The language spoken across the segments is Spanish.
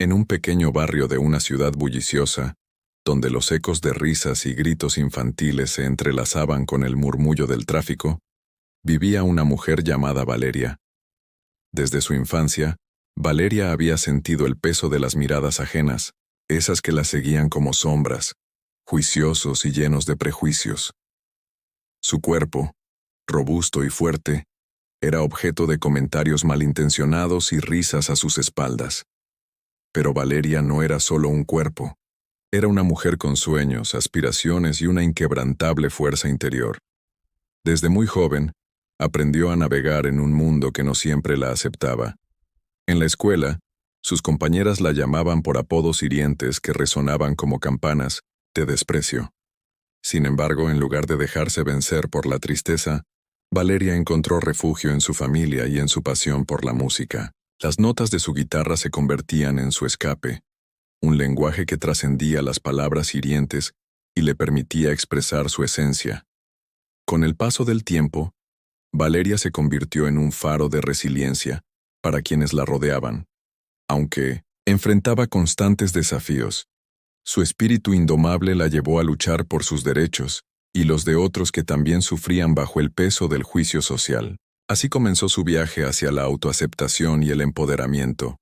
En un pequeño barrio de una ciudad bulliciosa, donde los ecos de risas y gritos infantiles se entrelazaban con el murmullo del tráfico, vivía una mujer llamada Valeria. Desde su infancia, Valeria había sentido el peso de las miradas ajenas, esas que la seguían como sombras, juiciosos y llenos de prejuicios. Su cuerpo, robusto y fuerte, era objeto de comentarios malintencionados y risas a sus espaldas. Pero Valeria no era solo un cuerpo. Era una mujer con sueños, aspiraciones y una inquebrantable fuerza interior. Desde muy joven, aprendió a navegar en un mundo que no siempre la aceptaba. En la escuela, sus compañeras la llamaban por apodos hirientes que resonaban como campanas de desprecio. Sin embargo, en lugar de dejarse vencer por la tristeza, Valeria encontró refugio en su familia y en su pasión por la música. Las notas de su guitarra se convertían en su escape, un lenguaje que trascendía las palabras hirientes y le permitía expresar su esencia. Con el paso del tiempo, Valeria se convirtió en un faro de resiliencia para quienes la rodeaban. Aunque enfrentaba constantes desafíos, su espíritu indomable la llevó a luchar por sus derechos y los de otros que también sufrían bajo el peso del juicio social. Así comenzó su viaje hacia la autoaceptación y el empoderamiento,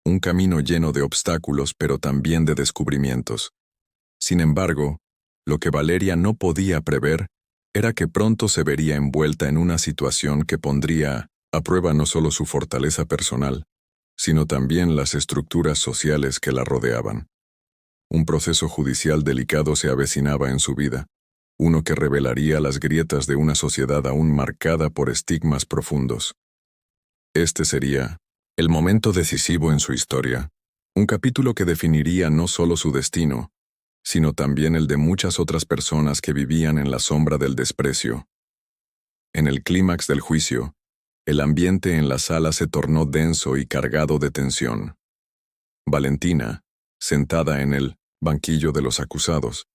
un camino lleno de obstáculos pero también de descubrimientos. Sin embargo, lo que Valeria no podía prever era que pronto se vería envuelta en una situación que pondría a prueba no solo su fortaleza personal, sino también las estructuras sociales que la rodeaban. Un proceso judicial delicado se avecinaba en su vida, uno que revelaría las grietas de una sociedad aún marcada por estigmas profundos. Este sería el momento decisivo en su historia, un capítulo que definiría no solo su destino, sino también el de muchas otras personas que vivían en la sombra del desprecio. En el clímax del juicio, el ambiente en la sala se tornó denso y cargado de tensión. Valentina, sentada en el banquillo de los acusados,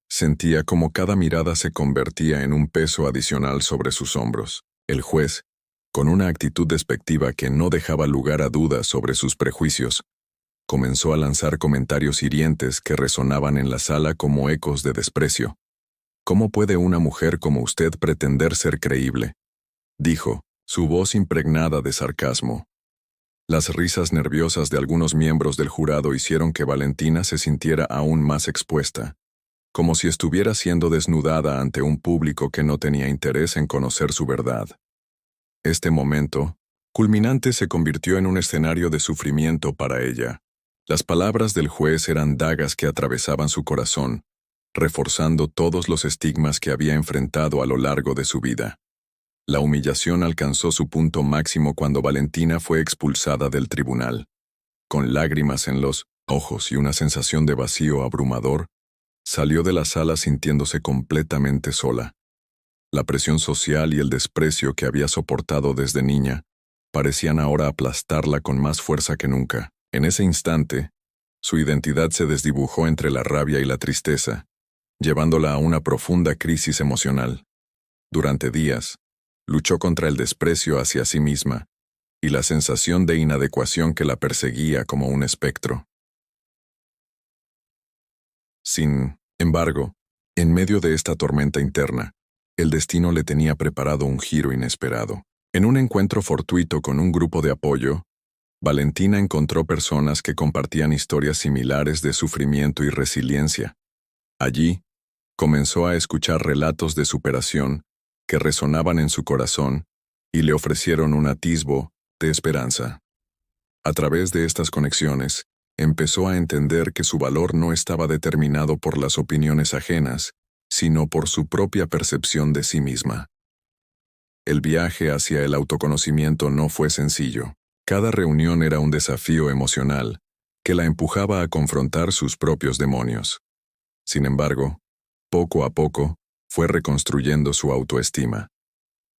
sentía como cada mirada se convertía en un peso adicional sobre sus hombros. El juez, con una actitud despectiva que no dejaba lugar a dudas sobre sus prejuicios, comenzó a lanzar comentarios hirientes que resonaban en la sala como ecos de desprecio. «¿Cómo puede una mujer como usted pretender ser creíble?», dijo, su voz impregnada de sarcasmo. Las risas nerviosas de algunos miembros del jurado hicieron que Valentina se sintiera aún más expuesta, como si estuviera siendo desnudada ante un público que no tenía interés en conocer su verdad. Este momento, culminante, se convirtió en un escenario de sufrimiento para ella. Las palabras del juez eran dagas que atravesaban su corazón, reforzando todos los estigmas que había enfrentado a lo largo de su vida. La humillación alcanzó su punto máximo cuando Valentina fue expulsada del tribunal. Con lágrimas en los ojos y una sensación de vacío abrumador, salió de la sala sintiéndose completamente sola. La presión social y el desprecio que había soportado desde niña parecían ahora aplastarla con más fuerza que nunca. En ese instante, su identidad se desdibujó entre la rabia y la tristeza, llevándola a una profunda crisis emocional. Durante días, luchó contra el desprecio hacia sí misma y la sensación de inadecuación que la perseguía como un espectro. Sin embargo, en medio de esta tormenta interna, el destino le tenía preparado un giro inesperado. En un encuentro fortuito con un grupo de apoyo, Valentina encontró personas que compartían historias similares de sufrimiento y resiliencia. Allí, comenzó a escuchar relatos de superación que resonaban en su corazón y le ofrecieron un atisbo de esperanza. A través de estas conexiones, empezó a entender que su valor no estaba determinado por las opiniones ajenas, sino por su propia percepción de sí misma. El viaje hacia el autoconocimiento no fue sencillo. Cada reunión era un desafío emocional que la empujaba a confrontar sus propios demonios. Sin embargo, poco a poco, fue reconstruyendo su autoestima.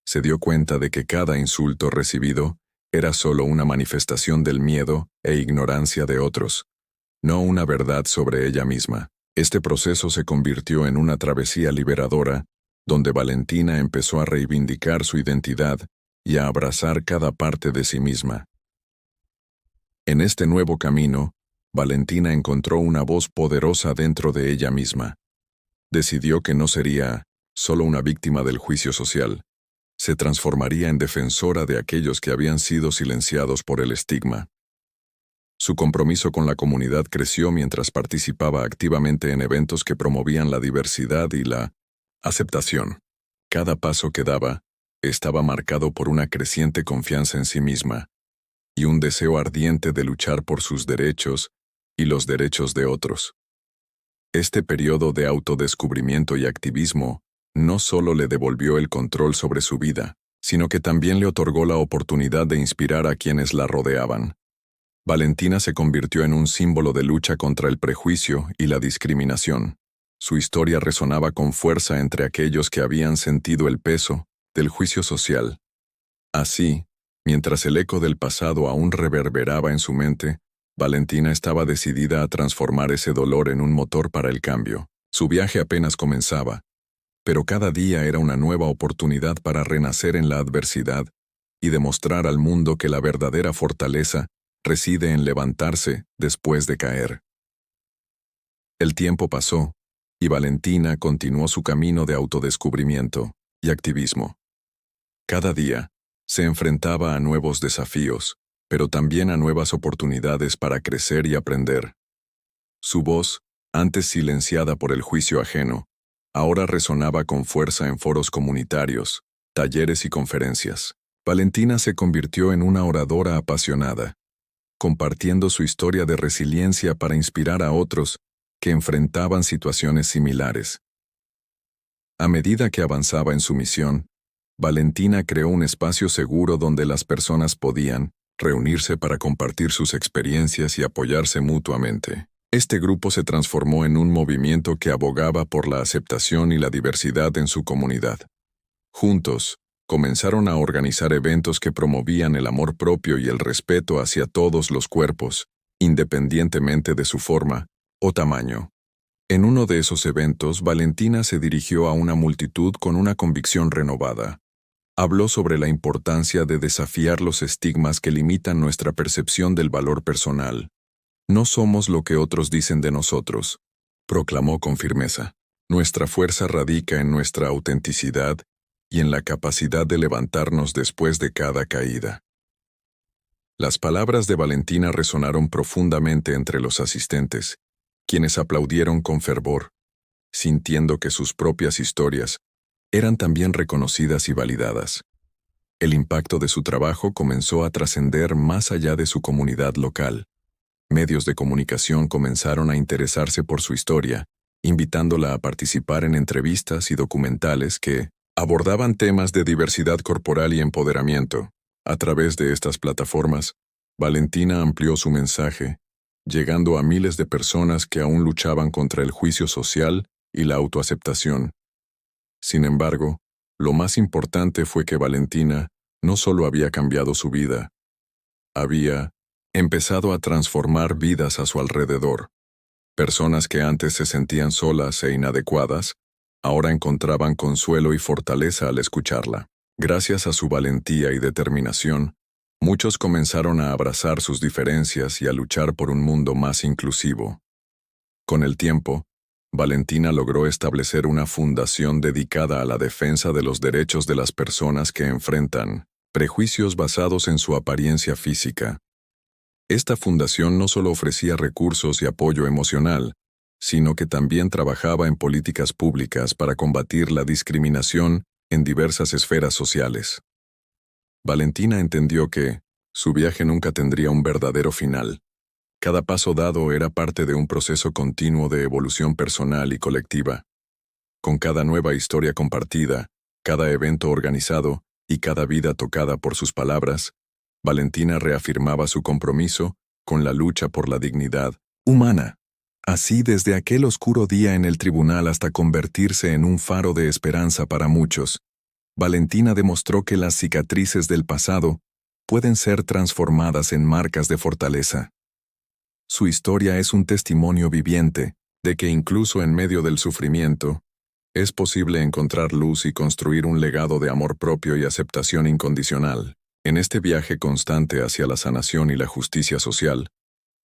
Se dio cuenta de que cada insulto recibido era solo una manifestación del miedo e ignorancia de otros, no una verdad sobre ella misma. Este proceso se convirtió en una travesía liberadora, donde Valentina empezó a reivindicar su identidad y a abrazar cada parte de sí misma. En este nuevo camino, Valentina encontró una voz poderosa dentro de ella misma. Decidió que no sería solo una víctima del juicio social, se transformaría en defensora de aquellos que habían sido silenciados por el estigma. Su compromiso con la comunidad creció mientras participaba activamente en eventos que promovían la diversidad y la aceptación. Cada paso que daba estaba marcado por una creciente confianza en sí misma y un deseo ardiente de luchar por sus derechos y los derechos de otros. Este periodo de autodescubrimiento y activismo no solo le devolvió el control sobre su vida, sino que también le otorgó la oportunidad de inspirar a quienes la rodeaban. Valentina se convirtió en un símbolo de lucha contra el prejuicio y la discriminación. Su historia resonaba con fuerza entre aquellos que habían sentido el peso del juicio social. Así, mientras el eco del pasado aún reverberaba en su mente, Valentina estaba decidida a transformar ese dolor en un motor para el cambio. Su viaje apenas comenzaba, pero cada día era una nueva oportunidad para renacer en la adversidad y demostrar al mundo que la verdadera fortaleza reside en levantarse después de caer. El tiempo pasó, y Valentina continuó su camino de autodescubrimiento y activismo. Cada día se enfrentaba a nuevos desafíos, pero también a nuevas oportunidades para crecer y aprender. Su voz, antes silenciada por el juicio ajeno, ahora resonaba con fuerza en foros comunitarios, talleres y conferencias. Valentina se convirtió en una oradora apasionada, compartiendo su historia de resiliencia para inspirar a otros que enfrentaban situaciones similares. A medida que avanzaba en su misión, Valentina creó un espacio seguro donde las personas podían reunirse para compartir sus experiencias y apoyarse mutuamente. Este grupo se transformó en un movimiento que abogaba por la aceptación y la diversidad en su comunidad. Juntos, comenzaron a organizar eventos que promovían el amor propio y el respeto hacia todos los cuerpos, independientemente de su forma o tamaño. En uno de esos eventos, Valentina se dirigió a una multitud con una convicción renovada. Habló sobre la importancia de desafiar los estigmas que limitan nuestra percepción del valor personal. No somos lo que otros dicen de nosotros, proclamó con firmeza. Nuestra fuerza radica en nuestra autenticidad y en la capacidad de levantarnos después de cada caída. Las palabras de Valentina resonaron profundamente entre los asistentes, quienes aplaudieron con fervor, sintiendo que sus propias historias eran también reconocidas y validadas. El impacto de su trabajo comenzó a trascender más allá de su comunidad local. Medios de comunicación comenzaron a interesarse por su historia, invitándola a participar en entrevistas y documentales que abordaban temas de diversidad corporal y empoderamiento. A través de estas plataformas, Valentina amplió su mensaje, llegando a miles de personas que aún luchaban contra el juicio social y la autoaceptación. Sin embargo, lo más importante fue que Valentina no solo había cambiado su vida, había empezado a transformar vidas a su alrededor. Personas que antes se sentían solas e inadecuadas, ahora encontraban consuelo y fortaleza al escucharla. Gracias a su valentía y determinación, muchos comenzaron a abrazar sus diferencias y a luchar por un mundo más inclusivo. Con el tiempo, Valentina logró establecer una fundación dedicada a la defensa de los derechos de las personas que enfrentan prejuicios basados en su apariencia física. Esta fundación no solo ofrecía recursos y apoyo emocional, sino que también trabajaba en políticas públicas para combatir la discriminación en diversas esferas sociales. Valentina entendió que su viaje nunca tendría un verdadero final. Cada paso dado era parte de un proceso continuo de evolución personal y colectiva. Con cada nueva historia compartida, cada evento organizado y cada vida tocada por sus palabras, Valentina reafirmaba su compromiso con la lucha por la dignidad humana. Así desde aquel oscuro día en el tribunal hasta convertirse en un faro de esperanza para muchos, Valentina demostró que las cicatrices del pasado pueden ser transformadas en marcas de fortaleza. Su historia es un testimonio viviente de que incluso en medio del sufrimiento, es posible encontrar luz y construir un legado de amor propio y aceptación incondicional. En este viaje constante hacia la sanación y la justicia social,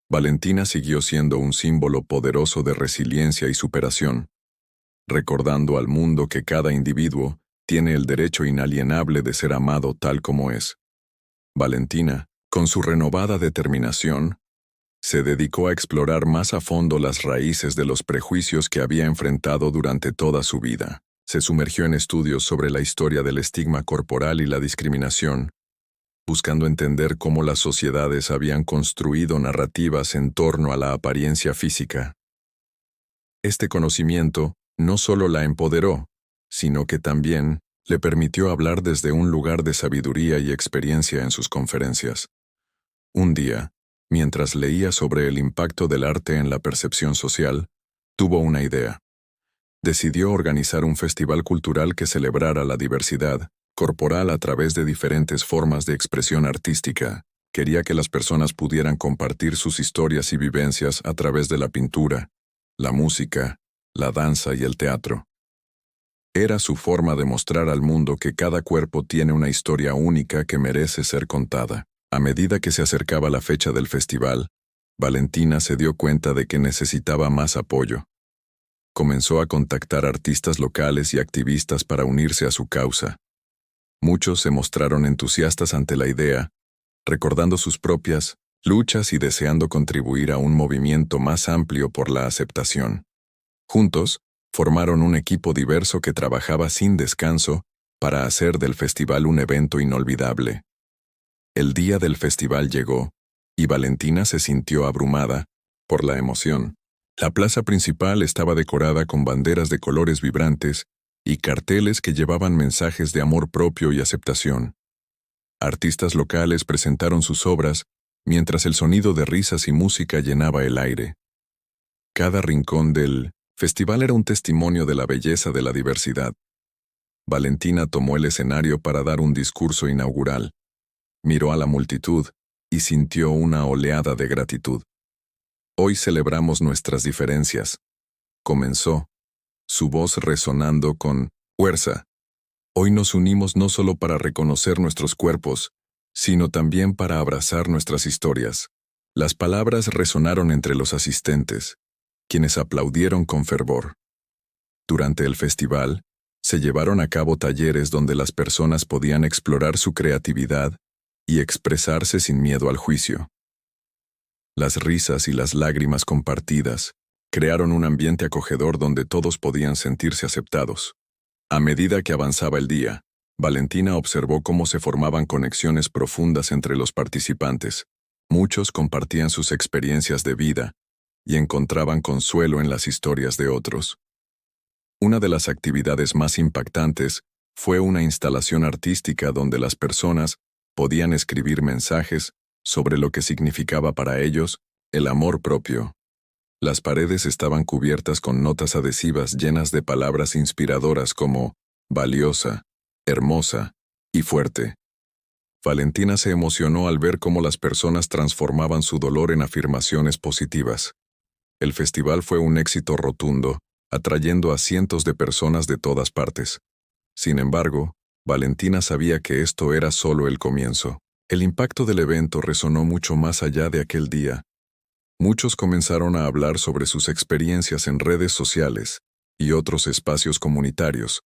Valentina siguió siendo un símbolo poderoso de resiliencia y superación, recordando al mundo que cada individuo tiene el derecho inalienable de ser amado tal como es. Valentina, con su renovada determinación, se dedicó a explorar más a fondo las raíces de los prejuicios que había enfrentado durante toda su vida. Se sumergió en estudios sobre la historia del estigma corporal y la discriminación, buscando entender cómo las sociedades habían construido narrativas en torno a la apariencia física. Este conocimiento no solo la empoderó, sino que también le permitió hablar desde un lugar de sabiduría y experiencia en sus conferencias. Un día, mientras leía sobre el impacto del arte en la percepción social, tuvo una idea. Decidió organizar un festival cultural que celebrara la diversidad corporal a través de diferentes formas de expresión artística. Quería que las personas pudieran compartir sus historias y vivencias a través de la pintura, la música, la danza y el teatro. Era su forma de mostrar al mundo que cada cuerpo tiene una historia única que merece ser contada. A medida que se acercaba la fecha del festival, Valentina se dio cuenta de que necesitaba más apoyo. Comenzó a contactar artistas locales y activistas para unirse a su causa. Muchos se mostraron entusiastas ante la idea, recordando sus propias luchas y deseando contribuir a un movimiento más amplio por la aceptación. Juntos, formaron un equipo diverso que trabajaba sin descanso para hacer del festival un evento inolvidable. El día del festival llegó, y Valentina se sintió abrumada por la emoción. La plaza principal estaba decorada con banderas de colores vibrantes y carteles que llevaban mensajes de amor propio y aceptación. Artistas locales presentaron sus obras, mientras el sonido de risas y música llenaba el aire. Cada rincón del festival era un testimonio de la belleza de la diversidad. Valentina tomó el escenario para dar un discurso inaugural. Miró a la multitud y sintió una oleada de gratitud. Hoy celebramos nuestras diferencias, comenzó, su voz resonando con fuerza. Hoy nos unimos no solo para reconocer nuestros cuerpos, sino también para abrazar nuestras historias. Las palabras resonaron entre los asistentes, quienes aplaudieron con fervor. Durante el festival, se llevaron a cabo talleres donde las personas podían explorar su creatividad y expresarse sin miedo al juicio. Las risas y las lágrimas compartidas crearon un ambiente acogedor donde todos podían sentirse aceptados. A medida que avanzaba el día, Valentina observó cómo se formaban conexiones profundas entre los participantes. Muchos compartían sus experiencias de vida y encontraban consuelo en las historias de otros. Una de las actividades más impactantes fue una instalación artística donde las personas podían escribir mensajes sobre lo que significaba para ellos el amor propio. Las paredes estaban cubiertas con notas adhesivas llenas de palabras inspiradoras como valiosa, hermosa y fuerte. Valentina se emocionó al ver cómo las personas transformaban su dolor en afirmaciones positivas. El festival fue un éxito rotundo, atrayendo a cientos de personas de todas partes. Sin embargo, Valentina sabía que esto era solo el comienzo. El impacto del evento resonó mucho más allá de aquel día. Muchos comenzaron a hablar sobre sus experiencias en redes sociales y otros espacios comunitarios,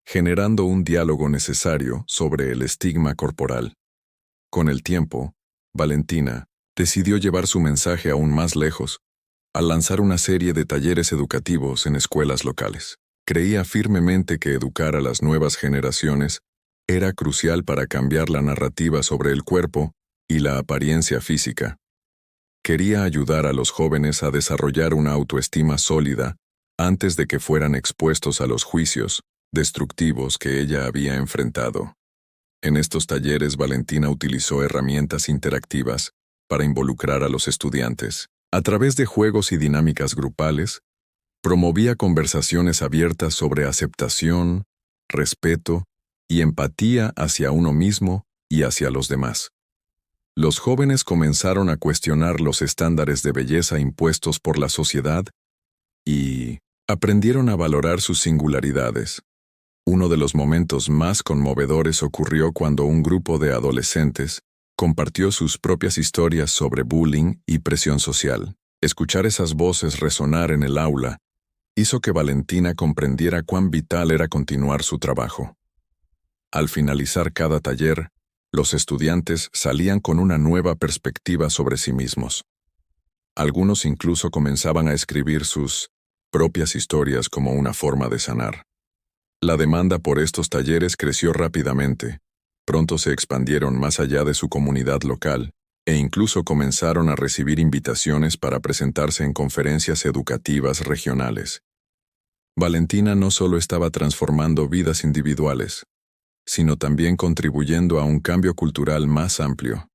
generando un diálogo necesario sobre el estigma corporal. Con el tiempo, Valentina decidió llevar su mensaje aún más lejos, al lanzar una serie de talleres educativos en escuelas locales. Creía firmemente que educar a las nuevas generaciones era crucial para cambiar la narrativa sobre el cuerpo y la apariencia física. Quería ayudar a los jóvenes a desarrollar una autoestima sólida antes de que fueran expuestos a los juicios destructivos que ella había enfrentado. En estos talleres, Valentina utilizó herramientas interactivas para involucrar a los estudiantes. A través de juegos y dinámicas grupales, promovía conversaciones abiertas sobre aceptación, respeto y empatía hacia uno mismo y hacia los demás. Los jóvenes comenzaron a cuestionar los estándares de belleza impuestos por la sociedad y aprendieron a valorar sus singularidades. Uno de los momentos más conmovedores ocurrió cuando un grupo de adolescentes Compartió sus propias historias sobre bullying y presión social. Escuchar esas voces resonar en el aula hizo que Valentina comprendiera cuán vital era continuar su trabajo. Al finalizar cada taller, los estudiantes salían con una nueva perspectiva sobre sí mismos. Algunos incluso comenzaban a escribir sus propias historias como una forma de sanar. La demanda por estos talleres creció rápidamente. Pronto se expandieron más allá de su comunidad local e incluso comenzaron a recibir invitaciones para presentarse en conferencias educativas regionales. Valentina no solo estaba transformando vidas individuales, sino también contribuyendo a un cambio cultural más amplio.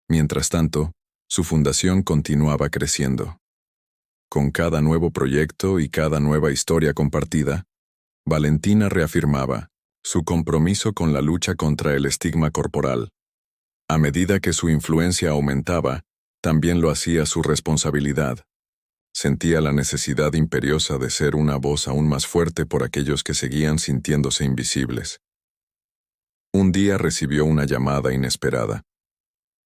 Mientras tanto, su fundación continuaba creciendo. Con cada nuevo proyecto y cada nueva historia compartida, Valentina reafirmaba su compromiso con la lucha contra el estigma corporal. A medida que su influencia aumentaba, también lo hacía su responsabilidad. Sentía la necesidad imperiosa de ser una voz aún más fuerte por aquellos que seguían sintiéndose invisibles. Un día recibió una llamada inesperada.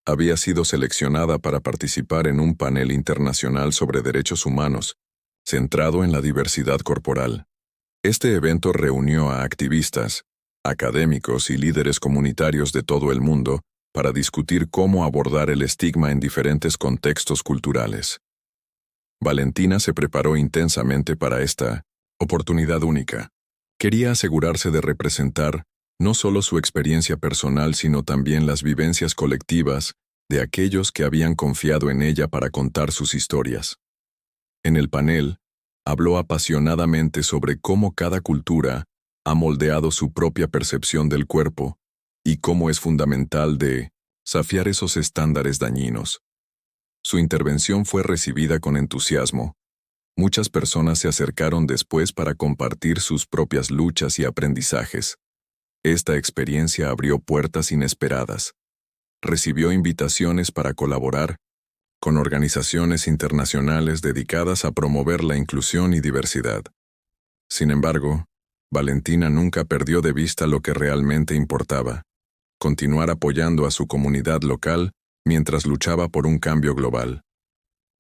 Había sido seleccionada para participar en un panel internacional sobre derechos humanos, centrado en la diversidad corporal. Este evento reunió a activistas, académicos y líderes comunitarios de todo el mundo para discutir cómo abordar el estigma en diferentes contextos culturales. Valentina se preparó intensamente para esta oportunidad única. Quería asegurarse de representar no solo su experiencia personal, sino también las vivencias colectivas de aquellos que habían confiado en ella para contar sus historias. En el panel, habló apasionadamente sobre cómo cada cultura ha moldeado su propia percepción del cuerpo y cómo es fundamental desafiar esos estándares dañinos. Su intervención fue recibida con entusiasmo. Muchas personas se acercaron después para compartir sus propias luchas y aprendizajes. Esta experiencia abrió puertas inesperadas. Recibió invitaciones para colaborar con organizaciones internacionales dedicadas a promover la inclusión y diversidad. Sin embargo, Valentina nunca perdió de vista lo que realmente importaba: continuar apoyando a su comunidad local mientras luchaba por un cambio global.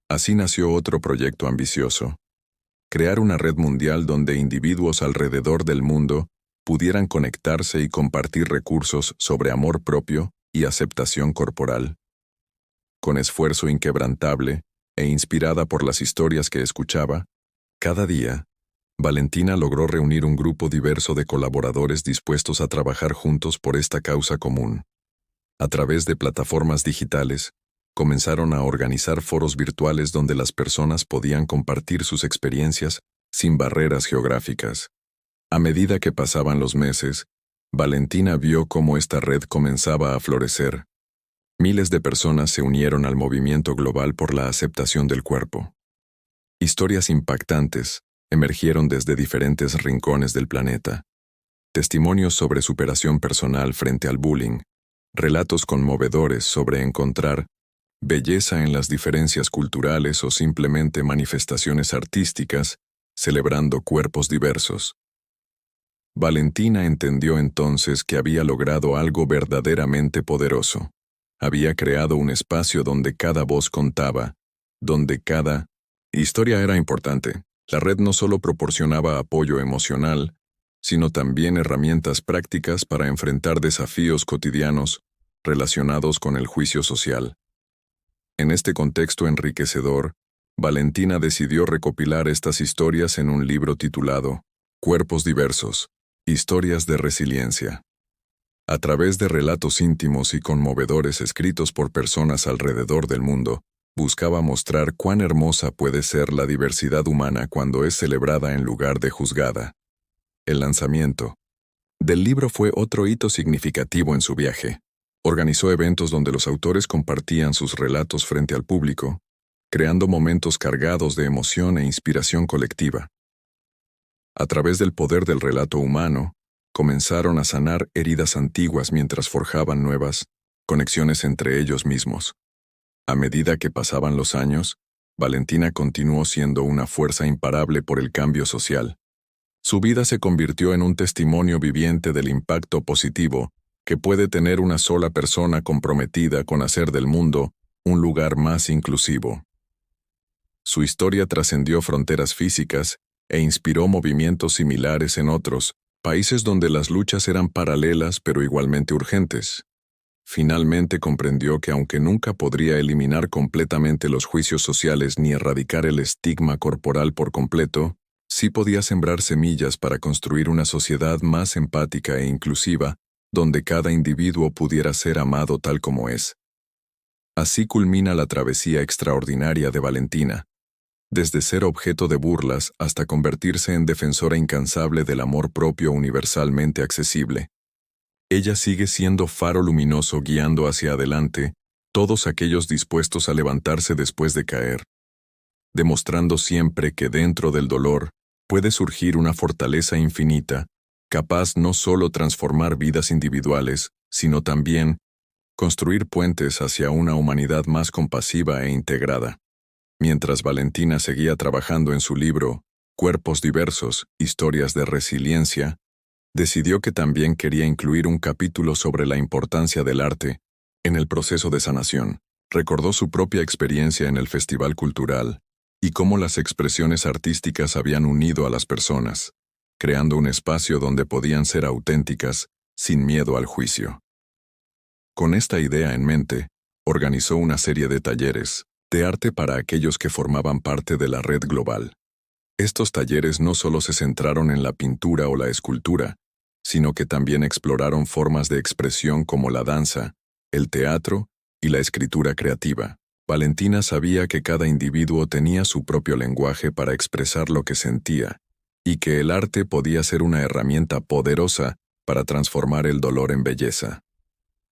Así nació otro proyecto ambicioso: crear una red mundial donde individuos alrededor del mundo pudieran conectarse y compartir recursos sobre amor propio y aceptación corporal. Con esfuerzo inquebrantable e inspirada por las historias que escuchaba, cada día, Valentina logró reunir un grupo diverso de colaboradores dispuestos a trabajar juntos por esta causa común. A través de plataformas digitales, comenzaron a organizar foros virtuales donde las personas podían compartir sus experiencias sin barreras geográficas. A medida que pasaban los meses, Valentina vio cómo esta red comenzaba a florecer. Miles de personas se unieron al movimiento global por la aceptación del cuerpo. Historias impactantes emergieron desde diferentes rincones del planeta. Testimonios sobre superación personal frente al bullying, relatos conmovedores sobre encontrar belleza en las diferencias culturales o simplemente manifestaciones artísticas, celebrando cuerpos diversos. Valentina entendió entonces que había logrado algo verdaderamente poderoso. Había creado un espacio donde cada voz contaba, donde cada historia era importante. La red no solo proporcionaba apoyo emocional, sino también herramientas prácticas para enfrentar desafíos cotidianos relacionados con el juicio social. En este contexto enriquecedor, Valentina decidió recopilar estas historias en un libro titulado Cuerpos diversos, historias de resiliencia. A través de relatos íntimos y conmovedores escritos por personas alrededor del mundo, buscaba mostrar cuán hermosa puede ser la diversidad humana cuando es celebrada en lugar de juzgada. El lanzamiento del libro fue otro hito significativo en su viaje. Organizó eventos donde los autores compartían sus relatos frente al público, creando momentos cargados de emoción e inspiración colectiva. A través del poder del relato humano, comenzaron a sanar heridas antiguas mientras forjaban nuevas conexiones entre ellos mismos. A medida que pasaban los años, Valentina continuó siendo una fuerza imparable por el cambio social. Su vida se convirtió en un testimonio viviente del impacto positivo que puede tener una sola persona comprometida con hacer del mundo un lugar más inclusivo. Su historia trascendió fronteras físicas e inspiró movimientos similares en otros países donde las luchas eran paralelas pero igualmente urgentes. Finalmente comprendió que aunque nunca podría eliminar completamente los juicios sociales ni erradicar el estigma corporal por completo, sí podía sembrar semillas para construir una sociedad más empática e inclusiva, donde cada individuo pudiera ser amado tal como es. Así culmina la travesía extraordinaria de Valentina, desde ser objeto de burlas hasta convertirse en defensora incansable del amor propio universalmente accesible. Ella sigue siendo faro luminoso guiando hacia adelante todos aquellos dispuestos a levantarse después de caer, demostrando siempre que dentro del dolor puede surgir una fortaleza infinita, capaz no solo transformar vidas individuales, sino también construir puentes hacia una humanidad más compasiva e integrada. Mientras Valentina seguía trabajando en su libro, Cuerpos diversos, historias de resiliencia, decidió que también quería incluir un capítulo sobre la importancia del arte en el proceso de sanación. Recordó su propia experiencia en el Festival Cultural y cómo las expresiones artísticas habían unido a las personas, creando un espacio donde podían ser auténticas, sin miedo al juicio. Con esta idea en mente, organizó una serie de talleres de arte para aquellos que formaban parte de la red global. Estos talleres no solo se centraron en la pintura o la escultura, sino que también exploraron formas de expresión como la danza, el teatro y la escritura creativa. Valentina sabía que cada individuo tenía su propio lenguaje para expresar lo que sentía, y que el arte podía ser una herramienta poderosa para transformar el dolor en belleza.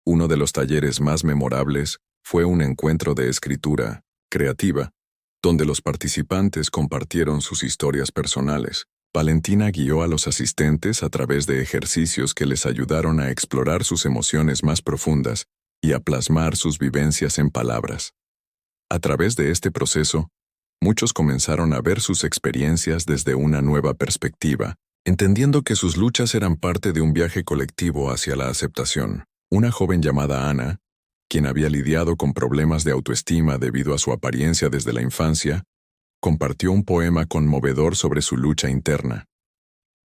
Uno de los talleres más memorables fue un encuentro de escritura creativa, donde los participantes compartieron sus historias personales. Valentina guió a los asistentes a través de ejercicios que les ayudaron a explorar sus emociones más profundas y a plasmar sus vivencias en palabras. A través de este proceso, muchos comenzaron a ver sus experiencias desde una nueva perspectiva, entendiendo que sus luchas eran parte de un viaje colectivo hacia la aceptación. Una joven llamada Ana, quien había lidiado con problemas de autoestima debido a su apariencia desde la infancia, compartió un poema conmovedor sobre su lucha interna.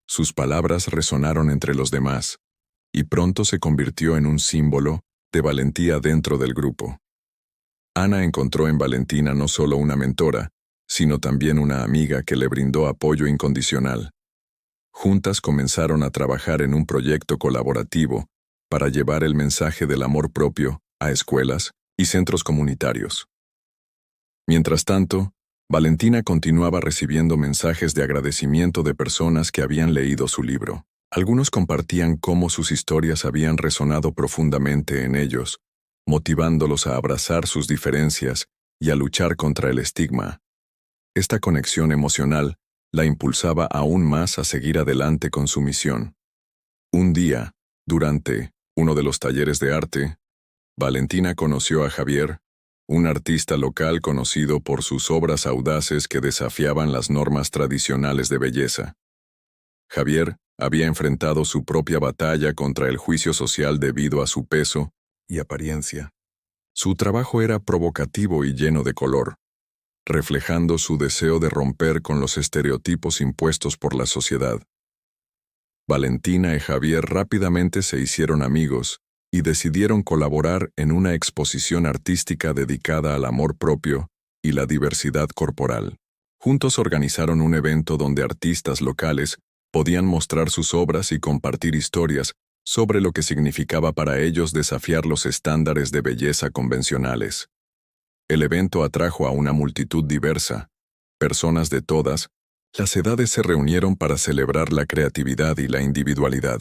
Sus palabras resonaron entre los demás, y pronto se convirtió en un símbolo de valentía dentro del grupo. Ana encontró en Valentina no solo una mentora, sino también una amiga que le brindó apoyo incondicional. Juntas comenzaron a trabajar en un proyecto colaborativo para llevar el mensaje del amor propio a escuelas y centros comunitarios. Mientras tanto, Valentina continuaba recibiendo mensajes de agradecimiento de personas que habían leído su libro. Algunos compartían cómo sus historias habían resonado profundamente en ellos, motivándolos a abrazar sus diferencias y a luchar contra el estigma. Esta conexión emocional la impulsaba aún más a seguir adelante con su misión. Un día, durante uno de los talleres de arte, Valentina conoció a Javier, un artista local conocido por sus obras audaces que desafiaban las normas tradicionales de belleza. Javier había enfrentado su propia batalla contra el juicio social debido a su peso y apariencia. Su trabajo era provocativo y lleno de color, reflejando su deseo de romper con los estereotipos impuestos por la sociedad. Valentina y Javier rápidamente se hicieron amigos y decidieron colaborar en una exposición artística dedicada al amor propio y la diversidad corporal. Juntos organizaron un evento donde artistas locales podían mostrar sus obras y compartir historias sobre lo que significaba para ellos desafiar los estándares de belleza convencionales. El evento atrajo a una multitud diversa. Personas de todas las edades se reunieron para celebrar la creatividad y la individualidad.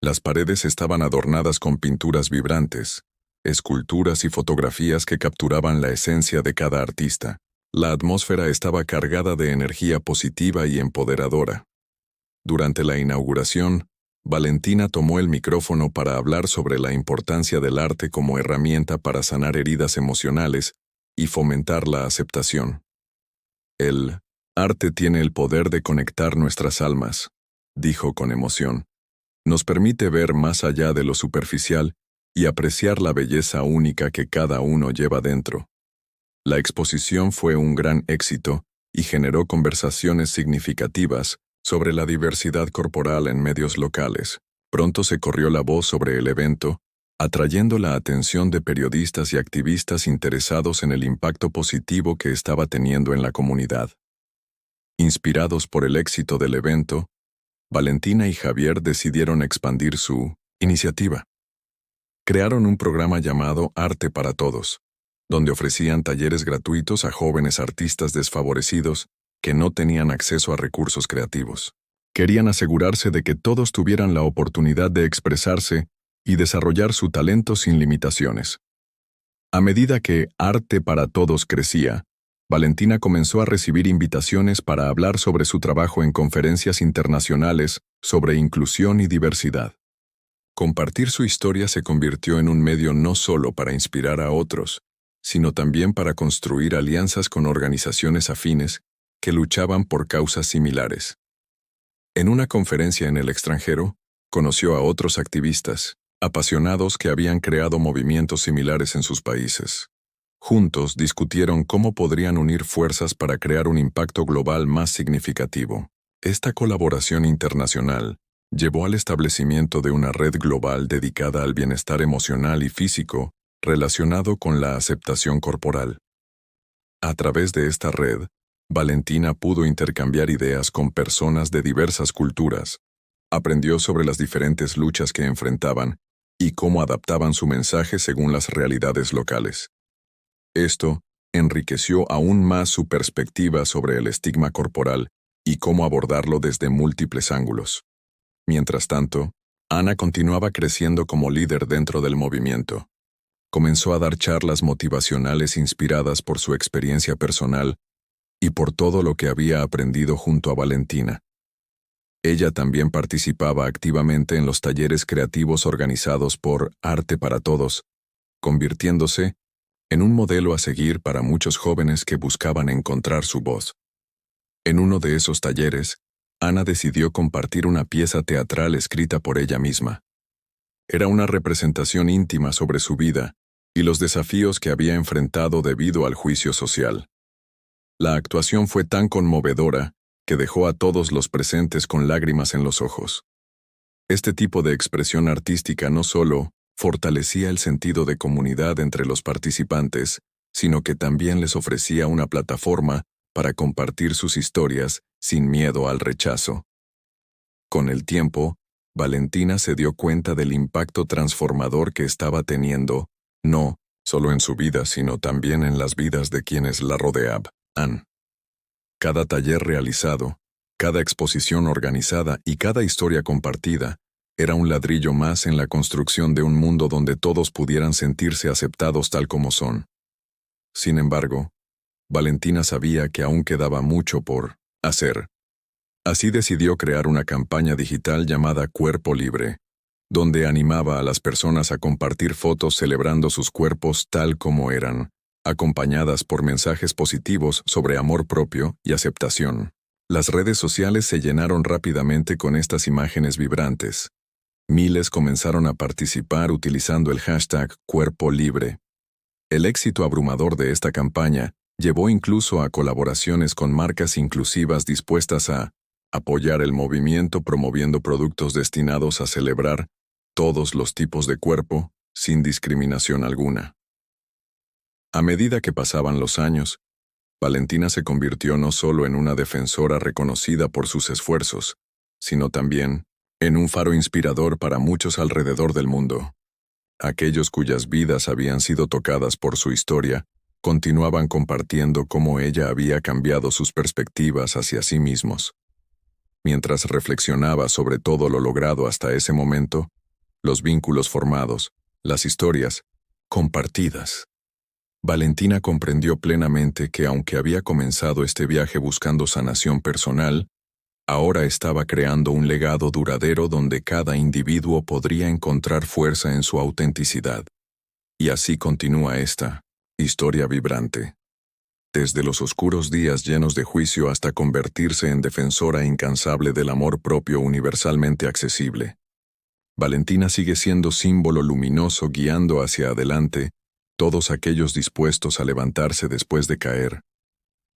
Las paredes estaban adornadas con pinturas vibrantes, esculturas y fotografías que capturaban la esencia de cada artista. La atmósfera estaba cargada de energía positiva y empoderadora. Durante la inauguración, Valentina tomó el micrófono para hablar sobre la importancia del arte como herramienta para sanar heridas emocionales y fomentar la aceptación. El arte tiene el poder de conectar nuestras almas, dijo con emoción. Nos permite ver más allá de lo superficial y apreciar la belleza única que cada uno lleva dentro. La exposición fue un gran éxito y generó conversaciones significativas sobre la diversidad corporal en medios locales. Pronto se corrió la voz sobre el evento, atrayendo la atención de periodistas y activistas interesados en el impacto positivo que estaba teniendo en la comunidad. Inspirados por el éxito del evento, Valentina y Javier decidieron expandir su iniciativa. Crearon un programa llamado Arte para Todos, donde ofrecían talleres gratuitos a jóvenes artistas desfavorecidos que no tenían acceso a recursos creativos. Querían asegurarse de que todos tuvieran la oportunidad de expresarse y desarrollar su talento sin limitaciones. A medida que Arte para Todos crecía, Valentina comenzó a recibir invitaciones para hablar sobre su trabajo en conferencias internacionales sobre inclusión y diversidad. Compartir su historia se convirtió en un medio no solo para inspirar a otros, sino también para construir alianzas con organizaciones afines que luchaban por causas similares. En una conferencia en el extranjero, conoció a otros activistas, apasionados que habían creado movimientos similares en sus países. Juntos discutieron cómo podrían unir fuerzas para crear un impacto global más significativo. Esta colaboración internacional llevó al establecimiento de una red global dedicada al bienestar emocional y físico relacionado con la aceptación corporal. A través de esta red, Valentina pudo intercambiar ideas con personas de diversas culturas, aprendió sobre las diferentes luchas que enfrentaban y cómo adaptaban su mensaje según las realidades locales. Esto enriqueció aún más su perspectiva sobre el estigma corporal y cómo abordarlo desde múltiples ángulos. Mientras tanto, Ana continuaba creciendo como líder dentro del movimiento. Comenzó a dar charlas motivacionales inspiradas por su experiencia personal y por todo lo que había aprendido junto a Valentina. Ella también participaba activamente en los talleres creativos organizados por Arte para Todos, convirtiéndose en un modelo a seguir para muchos jóvenes que buscaban encontrar su voz. En uno de esos talleres, Ana decidió compartir una pieza teatral escrita por ella misma. Era una representación íntima sobre su vida y los desafíos que había enfrentado debido al juicio social. La actuación fue tan conmovedora que dejó a todos los presentes con lágrimas en los ojos. Este tipo de expresión artística no solo fortalecía el sentido de comunidad entre los participantes, sino que también les ofrecía una plataforma para compartir sus historias sin miedo al rechazo. Con el tiempo, Valentina se dio cuenta del impacto transformador que estaba teniendo, no solo en su vida, sino también en las vidas de quienes la rodeaban. Cada taller realizado, cada exposición organizada y cada historia compartida era un ladrillo más en la construcción de un mundo donde todos pudieran sentirse aceptados tal como son. Sin embargo, Valentina sabía que aún quedaba mucho por hacer. Así decidió crear una campaña digital llamada Cuerpo Libre, donde animaba a las personas a compartir fotos celebrando sus cuerpos tal como eran, acompañadas por mensajes positivos sobre amor propio y aceptación. Las redes sociales se llenaron rápidamente con estas imágenes vibrantes. Miles comenzaron a participar utilizando el hashtag Cuerpo Libre. El éxito abrumador de esta campaña llevó incluso a colaboraciones con marcas inclusivas dispuestas a apoyar el movimiento promoviendo productos destinados a celebrar todos los tipos de cuerpo, sin discriminación alguna. A medida que pasaban los años, Valentina se convirtió no solo en una defensora reconocida por sus esfuerzos, sino también en un faro inspirador para muchos alrededor del mundo. Aquellos cuyas vidas habían sido tocadas por su historia, continuaban compartiendo cómo ella había cambiado sus perspectivas hacia sí mismos. Mientras reflexionaba sobre todo lo logrado hasta ese momento, los vínculos formados, las historias compartidas, Valentina comprendió plenamente que aunque había comenzado este viaje buscando sanación personal, ahora estaba creando un legado duradero donde cada individuo podría encontrar fuerza en su autenticidad. Y así continúa esta historia vibrante. Desde los oscuros días llenos de juicio hasta convertirse en defensora incansable del amor propio universalmente accesible. Valentina sigue siendo símbolo luminoso guiando hacia adelante todos aquellos dispuestos a levantarse después de caer,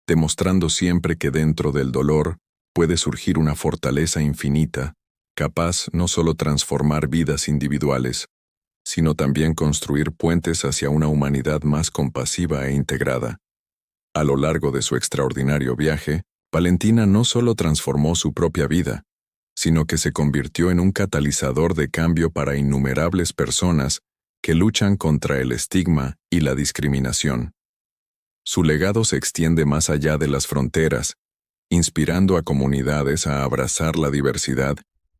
demostrando siempre que dentro del dolor puede surgir una fortaleza infinita, capaz no solo transformar vidas individuales, sino también construir puentes hacia una humanidad más compasiva e integrada. A lo largo de su extraordinario viaje, Valentina no solo transformó su propia vida, sino que se convirtió en un catalizador de cambio para innumerables personas que luchan contra el estigma y la discriminación. Su legado se extiende más allá de las fronteras, inspirando a comunidades a abrazar la diversidad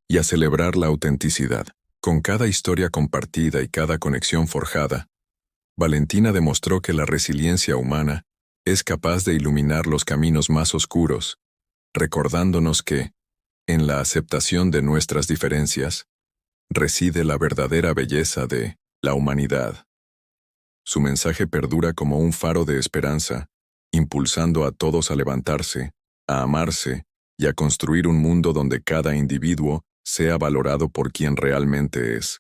y a celebrar la autenticidad. Con cada historia compartida y cada conexión forjada, Valentina demostró que la resiliencia humana es capaz de iluminar los caminos más oscuros, recordándonos que, en la aceptación de nuestras diferencias, reside la verdadera belleza de la humanidad. Su mensaje perdura como un faro de esperanza, impulsando a todos a levantarse, a amarse y a construir un mundo donde cada individuo sea valorado por quien realmente es.